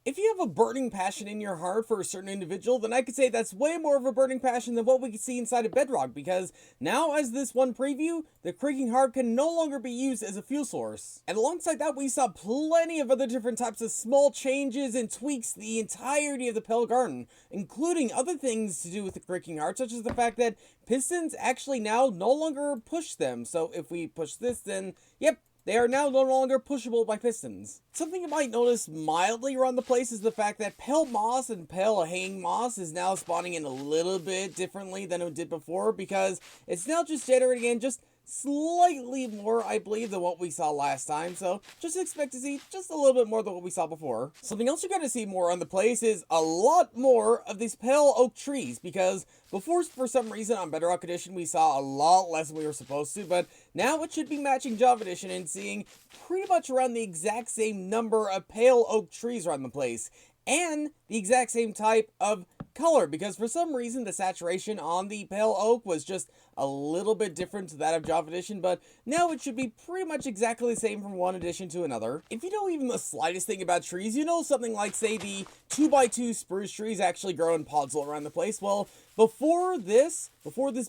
If you have a burning passion in your heart for a certain individual, then I could say that's way more of a burning passion than what we can see inside of Bedrock, because now, as this one preview, the Creaking Heart can no longer be used as a fuel source. And alongside that, we saw plenty of other different types of small changes and tweaks the entirety of the Pale Garden, including other things to do with the Creaking Heart, such as the fact that pistons actually now no longer push them. So if we push this, then yep, they are now no longer pushable by pistons. Something you might notice mildly around the place is the fact that pale moss and pale hanging moss is now spawning in a little bit differently than it did before, because it's now just generating in just slightly more, I believe, than what we saw last time. So just expect to see just a little bit more than what we saw before. Something else you're going to see more on the place is a lot more of these pale oak trees, because before, for some reason, on Bedrock Edition, we saw a lot less than we were supposed to, but now it should be matching Java Edition and seeing pretty much around the exact same number of pale oak trees around the place, and the exact same type of color, because for some reason the saturation on the pale oak was just a little bit different to that of Java Edition, but now it should be pretty much exactly the same from one edition to another. If you know even the slightest thing about trees, you know something like, say, the 2x2 spruce trees actually grow in pods all around the place. Well, before this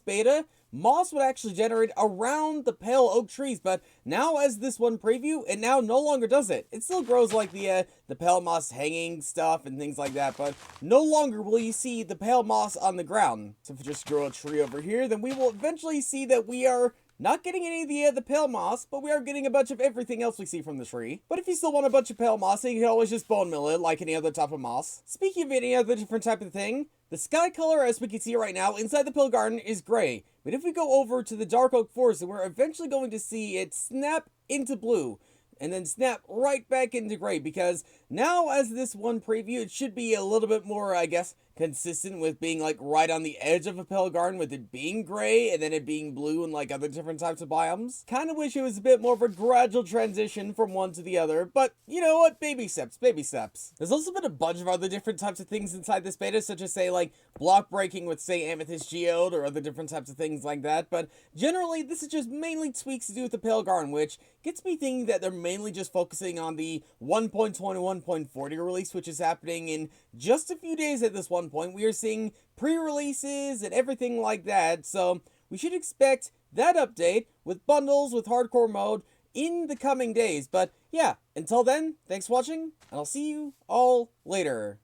beta, moss would actually generate around the pale oak trees, but now, as this one preview, it now no longer does it. It still grows like the pale moss hanging stuff and things like that, but no longer will you see the pale moss on the ground. So if we just grow a tree over here, then we will eventually see that we are not getting any of the pale moss, but we are getting a bunch of everything else we see from the tree. But if you still want a bunch of pale moss, then you can always just bone mill it like any other type of moss. Speaking of any other different type of thing, the sky color, as we can see right now, inside the Pale Garden is gray. But if we go over to the Dark Oak Forest, then we're eventually going to see it snap into blue, and then snap right back into gray, because now, as this one preview, it should be a little bit more, I guess, consistent with being like right on the edge of a Pale Garden, with it being gray and then it being blue and like other different types of biomes. Kind of wish it was a bit more of a gradual transition from one to the other, but you know what? Baby steps, baby steps. There's also been a bunch of other different types of things inside this beta, such as, say, like block breaking with, say, Amethyst Geode or other different types of things like that, but generally this is just mainly tweaks to do with the Pale Garden, which gets me thinking that they're mainly just focusing on the 1.21.40 release, which is happening in just a few days at this one point. We are seeing pre-releases and everything like that, so we should expect that update with bundles with hardcore mode in the coming days. But yeah, until then, thanks for watching, and I'll see you all later.